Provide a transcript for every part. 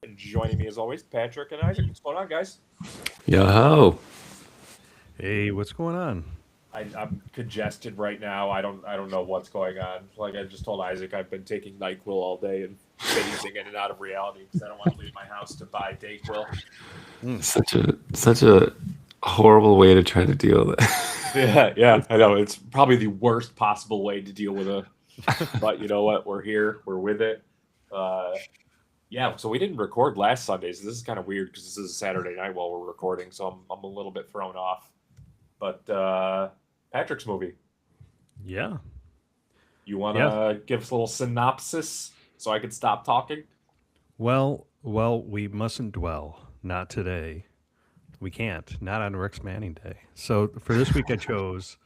And joining me as always, Patrick and Isaac. What's going on, guys? Yo ho. Hey, what's going on? I'm congested right now. I don't know what's going on. Like I just told Isaac, I've been taking Nyquil all day and phasing in and out of reality because I don't want to leave my house to buy Dayquil. Mm. Such a horrible way to try to deal with it. Yeah, I know it's probably the worst possible way to deal with it. But you know what? We're here. We're with it. Uh, yeah. So we didn't record last Sunday, so this is kind of weird because this is a Saturday night while we're recording. So I'm a little bit thrown off. But Patrick's movie. Yeah, You want yeah. to give us a little synopsis so I can stop talking? Well, we mustn't dwell. Not today. We can't. Not on Rex Manning Day. So for this week, I chose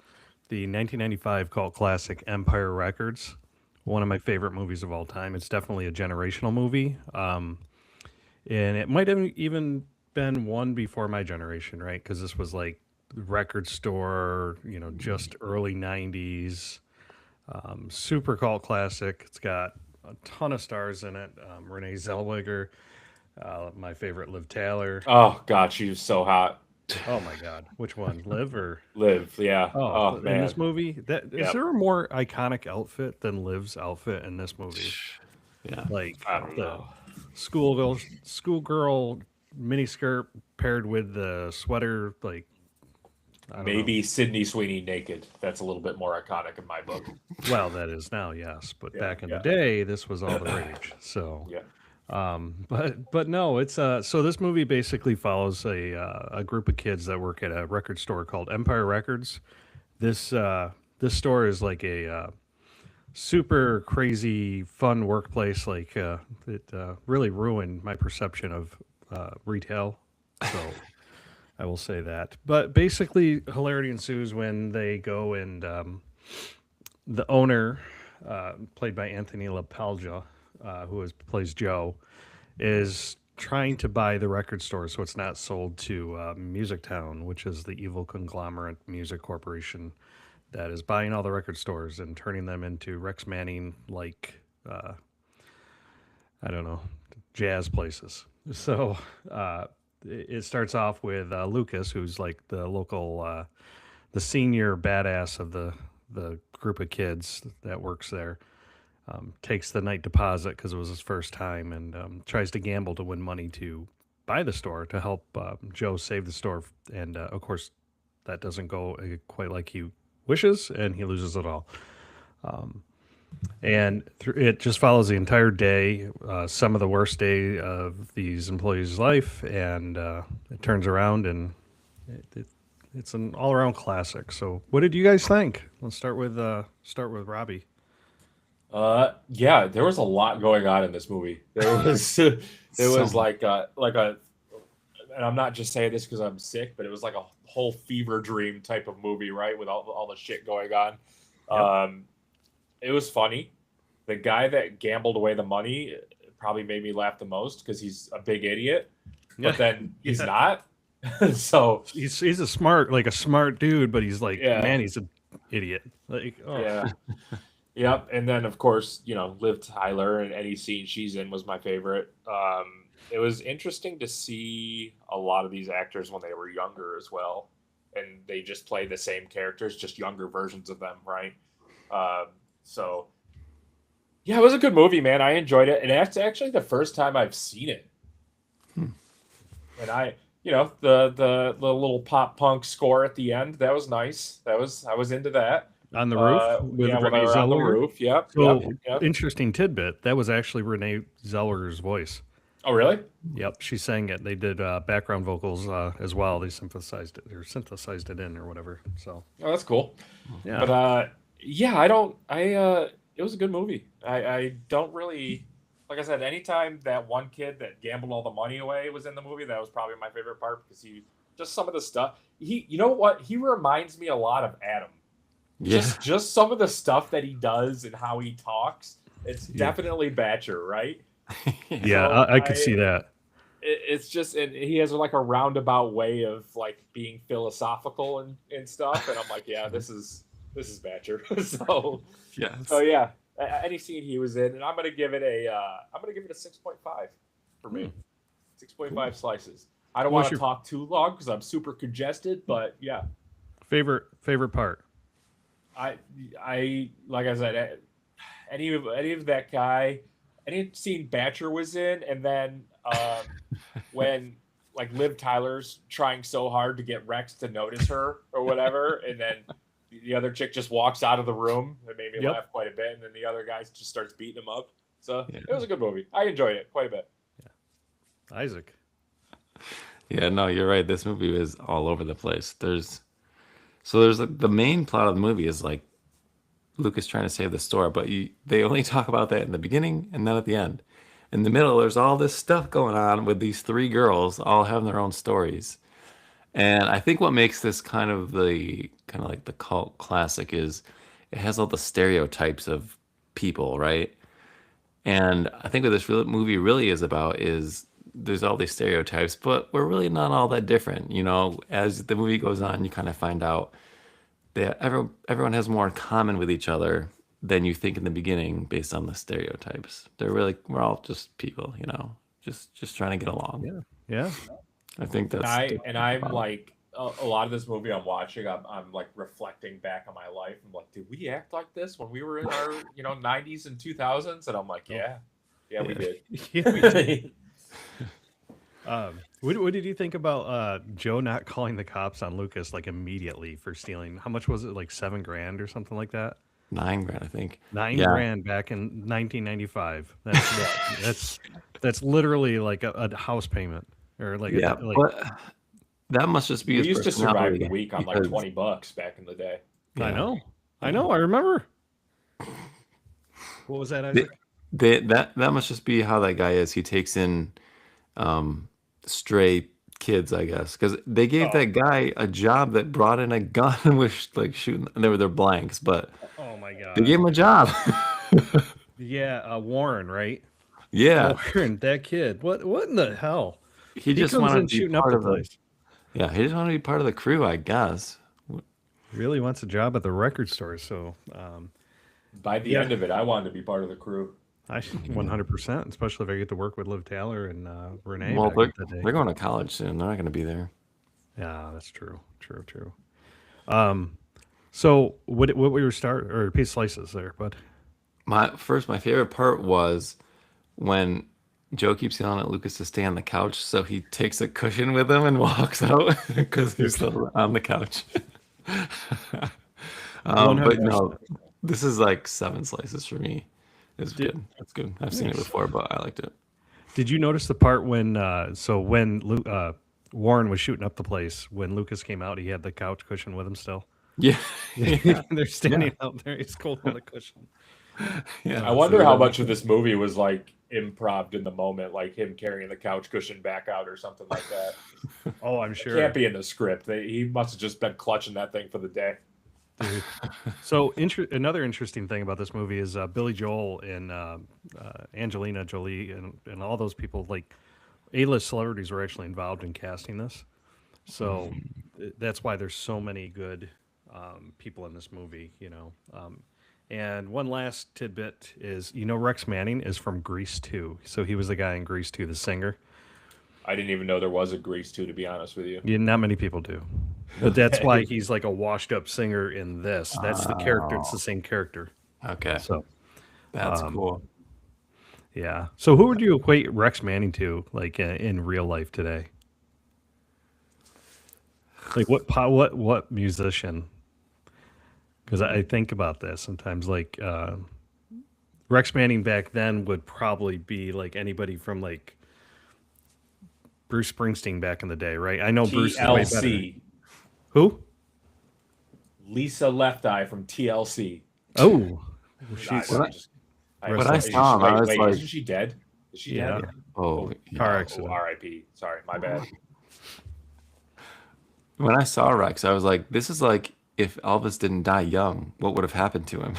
the 1995 cult classic Empire Records. One of my favorite movies of all time. It's definitely a generational movie, and it might have even been one before my generation, right? Because this was like record store, just early '90s. Super cult classic. It's got a ton of stars in it. Renee Zellweger, my favorite, Liv Taylor. Oh, God, she's so hot. Oh my God, which one, Liv or? Liv, yeah. Oh, Oh, in this man. movie, that is Yep. there a more iconic outfit than Liv's outfit in this movie? Yeah. Like I don't the know. schoolgirl mini skirt paired with the sweater. Like I don't know. Maybe Sydney Sweeney naked. That's a little bit more iconic in my book. Well, that is now, yes, but Yeah, back in the yeah, day, this was all the rage. So yeah. but no, it's so this movie basically follows a group of kids that work at a record store called Empire Records. This store is like a super crazy fun workplace. Like it really ruined my perception of retail. So I will say that. But basically, hilarity ensues when they go and the owner, played by Anthony LaPalja, plays Joe, is trying to buy the record store so it's not sold to Music Town, which is the evil conglomerate music corporation that is buying all the record stores and turning them into Rex Manning like I don't know, jazz places. So it starts off with Lucas, who's like the local, the senior badass of the group of kids that works there. Takes the night deposit because it was his first time, and tries to gamble to win money to buy the store to help Joe save the store. And of course, that doesn't go quite like he wishes, and he loses it all. And it just follows the entire day, some of the worst day of these employees' life, and it turns around, and it's an all-around classic. So, what did you guys think? Let's start with Robbie. Yeah, there was a lot going on in this movie. There was, it So was like a, and I'm not just saying this because I'm sick, but it was like a whole fever dream type of movie, right? With all the shit going on. Yep. Um, it was funny. The guy that gambled away the money probably made me laugh the most because he's a big idiot, Yeah, but then he's yeah. not. So He's a smart dude, but he's like, yeah, man, he's an idiot. Like, oh, yeah, yep. And then of course, Liv Tyler and any scene she's in was my favorite. It was interesting to see a lot of these actors when they were younger as well, and they just play the same characters, just younger versions of them, right? So yeah, it was a good movie, man. I enjoyed it, and that's actually the first time I've seen it. And the little pop punk score at the end, that was nice. I was into that. on the roof with Yeah, when they Renee were on the Zellweger. roof. Yep, yep, So yep. interesting tidbit. That was actually Renee Zellweger's voice. Oh, really? Yep, she sang it. They did background vocals as well. They synthesized it in or whatever. So Oh, that's cool. yeah, But yeah, I don't. It was a good movie. I don't really. Like I said, anytime that one kid that gambled all the money away was in the movie, that was probably my favorite part because he just some of the stuff. You know what? He reminds me a lot of Adam. yeah. Just some of the stuff that he does and how he talks. It's yeah, definitely Batcher, right? yeah. So I could see that. it's just, and he has like a roundabout way of like being philosophical and stuff, and I'm like, yeah, this is Batcher. So Yes. yeah, any scene he was in, and I'm gonna give it a 6.5. for me. Hmm. 6.5 slices. I don't What's want to your talk too long because I'm super congested, but yeah, favorite part? I like I said, any of that guy, any scene Batcher was in, and then when like Liv Tyler's trying so hard to get Rex to notice her or whatever, and then the other chick just walks out of the room. It made me Yep. laugh quite a bit, and then the other guy just starts beating him up. So Yeah. it was a good movie. I enjoyed it quite a bit. Isaac. Yeah, no, you're right. This movie is all over the place. There's like the main plot of the movie is like Lucas trying to save the store, but they only talk about that in the beginning and then at the end. In the middle, there's all this stuff going on with these three girls all having their own stories. And I think what makes this kind of like the cult classic is it has all the stereotypes of people, right? And I think what this movie really is about is there's all these stereotypes, but we're really not all that different. You know, as the movie goes on, you kind of find out that everyone has more in common with each other than you think in the beginning based on the stereotypes. We're all just people, you know, just trying to get along. Yeah. Yeah. I think And that's I'm like a lot of this movie I'm watching. I'm like reflecting back on my life. I'm like, did we act like this when we were in our 90s and 2000s? And I'm like, yeah, we did. Yeah. We did. What did you think about Joe not calling the cops on Lucas like immediately for stealing? How much was it? Like $7,000 or something like that? 9 grand, I think. Nine Yeah. grand back in 1995. That's that's literally like a house payment or like Yeah, like but that must just be We his used to survive personality the week on like because- $20 back in the day. I yeah. know. I remember. What was that, Isaac? That must just be how that guy is. He takes in stray kids, I guess, because they gave Oh. that guy a job that brought in a gun and was like shooting. They were their blanks, but Oh my god. they gave him a job. Yeah, Warren, right? Yeah, Warren, that kid. What in the hell? he just comes wanted in to be shooting up part the of the. place. Yeah, he just wanted to be part of the crew, I guess. Really wants a job at the record store, so By the Yeah. end of it, I wanted to be part of the crew. I 100%, especially if I get to work with Liv Taylor and Renee. Well, back in the day. they're going to college soon. They're not going to be there. Yeah, that's true. True. So what were your start or piece of slices there, bud? My favorite part was when Joe keeps yelling at Lucas to stay on the couch, so he takes a cushion with him and walks out because he's still on the couch. But no, this is like 7 slices for me. It's good. It's good. I've seen it before, but I liked it. Did you notice the part when Warren was shooting up the place when Lucas came out? He had the couch cushion with him still. Yeah, They're standing out there. He's holding the cushion. yeah. I wonder how much of this movie was like improv in the moment, like him carrying the couch cushion back out or something like that. Oh, I'm It sure. can't be in the script. He must have just been clutching that thing for the day. Dude. So another interesting thing about this movie is Billy Joel and Angelina Jolie and all those people, like A-list celebrities, were actually involved in casting this. So that's why there's so many good people in this movie, And one last tidbit is, Rex Manning is from Grease 2. So he was the guy in Grease 2, the singer. I didn't even know there was a Grease 2, to be honest with you. Yeah, not many people do. But that's why he's like a washed up singer in this. That's the character. It's the same character. Okay, So, that's cool. yeah. So who would you equate Rex Manning to, like in real life today? Like what musician? Because I think about this sometimes. Like Rex Manning back then would probably be like anybody from like Bruce Springsteen back in the day, right? I know Bruce is way better. TLC. Who? Lisa Left Eye from TLC. Oh, I saw him, I was like- isn't she dead? Is she Yeah. dead? Oh, car Oh, accident. R.I.P. Sorry, my bad. when I saw Rex, I was like, "This is like if Elvis didn't die young, what would have happened to him?"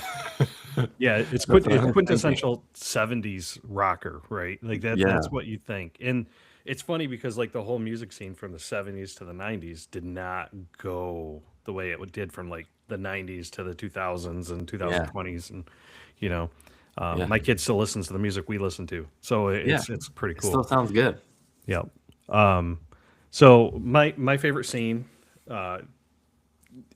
Yeah, it's That's what I'm quintessential 70s rocker, right? Like that's Yeah. what you think. And it's funny because like the whole music scene from the 70s to the 90s did not go the way it did from like the 90s to the 2000s and 2020s and Yeah. My kid still listens to the music we listen to, so Yeah. it's pretty It cool. still sounds good. Yep. So my favorite scene,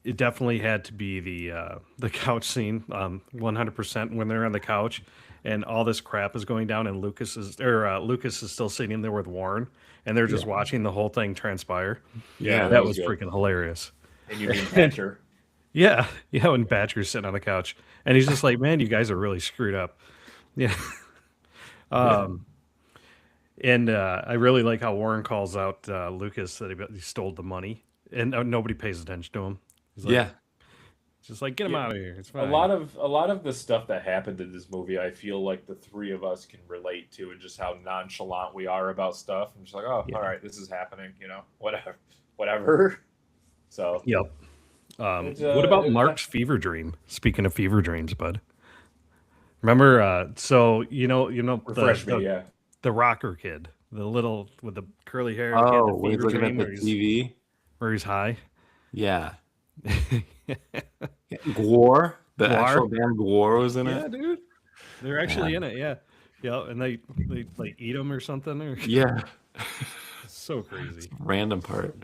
it definitely had to be the couch scene, 100% when they're on the couch, and all this crap is going down, and Lucas is still sitting there with Warren, and they're just watching the whole thing transpire. Yeah, Yeah, That was was good. freaking hilarious. And you mean Thatcher? Yeah, yeah. When Badger's sitting on the couch, and he's just like, "Man, you guys are really screwed up." Yeah. And I really like how Warren calls out Lucas that he stole the money, and nobody pays attention to him. He's like, Yeah. just like, get him Yeah. out of here. It's A fine. lot of the stuff that happened in this movie, I feel like the three of us can relate to, and just how nonchalant we are about stuff. I'm just like, oh, Yeah. all right, this is happening, whatever. So Yep. It's, What about it- Mark's fever dream? Speaking of fever dreams, bud. Remember, so refresh me, yeah. the rocker kid, the little with the curly hair, Oh, kid, when he's fever looking at dream the where TV. he's high. Yeah. Gwar, the Gwar? actual band Gwar was in Yeah, it. dude. They're actually in it, yeah. Yeah, and they like eat them or something. Or Yeah. it's so crazy. Random part.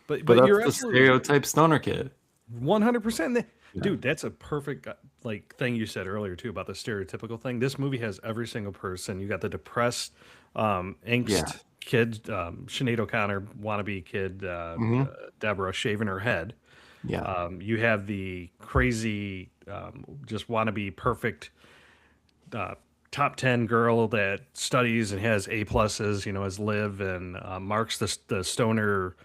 But But you're that's the absolutely stereotype stoner kid. 100%. Dude, that's a perfect thing you said earlier too about the stereotypical thing. This movie has every single person. You got the depressed, angst Yeah. kid, Sinead O'Connor wannabe kid, Deborah shaving her head. Yeah. You have the crazy, just wannabe perfect top 10 girl that studies and has A pluses, as Liv, and Mark's the stoner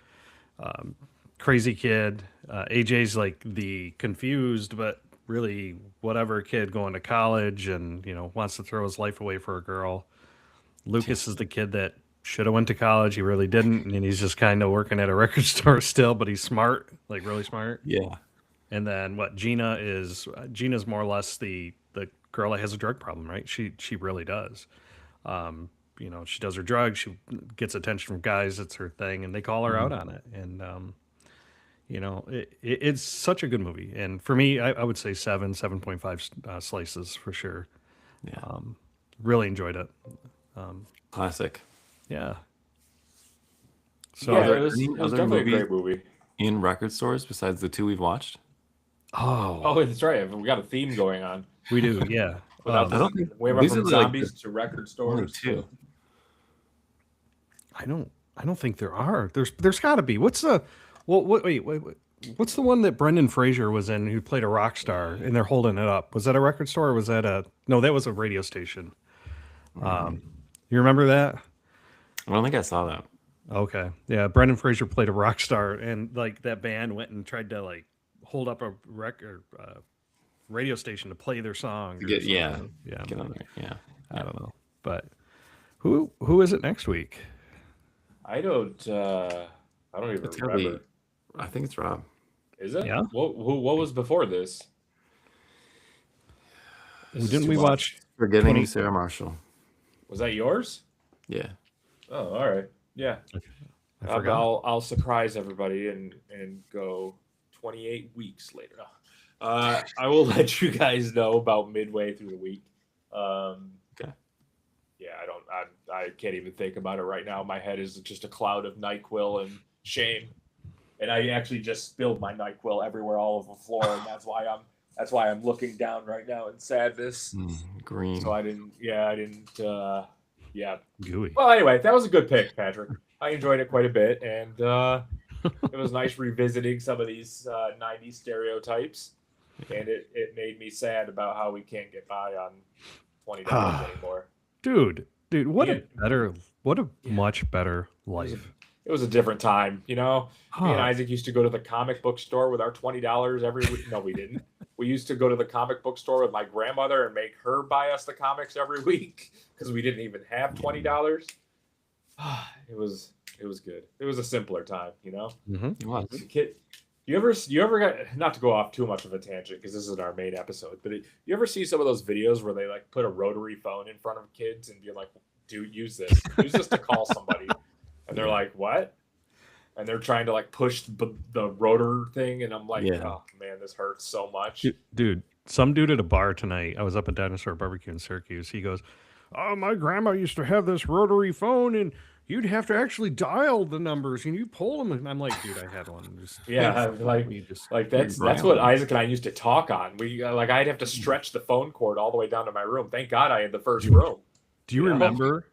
crazy kid. AJ's like the confused but really whatever kid going to college and wants to throw his life away for a girl. Lucas is the kid that should have went to college. He really didn't, and he's just kind of working at a record store still, but he's smart, like really smart. Yeah. And then what Gina's more or less the girl that has a drug problem, right? She really does. She does her drugs, she gets attention from guys, it's her thing, and they call her out on it. And it's such a good movie. And for me, I would say 7.5 slices for sure. Yeah. Really enjoyed it. Classic. Yeah. So Yeah, there it was any other definitely a movies? great movie. In record stores besides the two we've watched? Oh, that's right. We got a theme going on. we do, yeah. Without I don't think we went these from are like zombies to record Only stores. two. I don't think there are. There's got to be. What's the wait. What's the one that Brendan Fraser was in who played a rock star and they're holding it up? Was that a record store or was that no, that was a radio station. You remember that? I don't think I saw that. Okay. Yeah, Brendan Fraser played a rock star and like that band went and tried to like hold up a record radio station to play their song. or Get something. get on there. Yeah. I don't know. But who is it next week? I don't even It's gonna remember. be. I think it's Rob. Is it? Yeah. What was before this? This is Didn't too we much. watch? Forgetting 20 Sarah Marshall. Was that yours? Yeah. Oh, all right. Yeah. I forgot. I'll surprise everybody and go 28 weeks later. I will let you guys know about midway through the week. Okay. Yeah, I can't even think about it right now. My head is just a cloud of NyQuil and shame. And I actually just spilled my NyQuil everywhere all over the floor, and that's why I'm looking down right now in sadness. Green. So I didn't. Yeah. Gooey. Well, anyway, that was a good pick, Patrick. I enjoyed it quite a bit, and it was nice revisiting some of these 90s stereotypes, and it made me sad about how we can't get by on $20 anymore. Dude, what Yeah. a much better life. It was a different time, Me and Huh. Isaac used to go to the comic book store with our $20 every week. No, we didn't. We used to go to the comic book store with my grandmother and make her buy us the comics every week because we didn't even have $20. It was good. It was a simpler time, It was. As a kid, you ever got, not to go off too much of a tangent because this isn't our main episode, but you ever see some of those videos where they like put a rotary phone in front of kids and be like, dude, use this to call somebody, and they're like, what? And they're trying to like push the rotor thing, and I'm like, Yeah. oh man, this hurts so much. Dude, some dude at a bar tonight. I was up at Dinosaur Barbecue in Syracuse. He goes, "Oh, my grandma used to have this rotary phone, and you'd have to actually dial the numbers, and you pull them." And I'm like, "Dude, I had one." Just Yeah, like that's what grandma. Isaac and I used to talk on. We like I'd have to stretch the phone cord all the way down to my room. Thank God I had the first room. Do you You know? remember?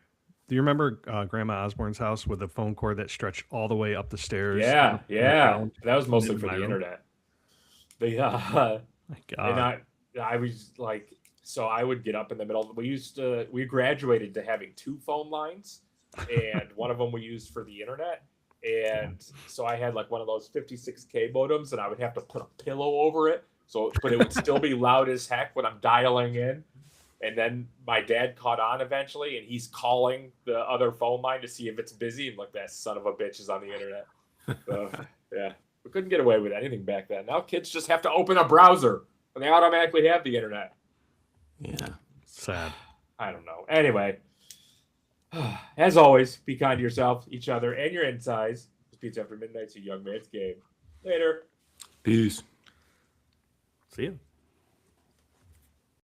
Do you remember Grandma Osborne's house with the phone cord that stretched all the way up the stairs? Yeah, and yeah. around? That was mostly in for my the room? internet. But My and God. I was like, so I would get up in the middle. We graduated to having 2 phone lines, and one of them we used for the internet. And so I had like one of those 56K modems, and I would have to put a pillow over it. So, but it would still be loud as heck when I'm dialing in. And then my dad caught on eventually, and he's calling the other phone line to see if it's busy. And look, that son of a bitch is on the internet. So, yeah, we couldn't get away with anything back then. Now kids just have to open a browser, and they automatically have the internet. Yeah. Sad. I don't know. Anyway, as always, be kind to yourself, each other, and your insides. It's Pizza After Midnight's a young man's game. Later. Peace. See you.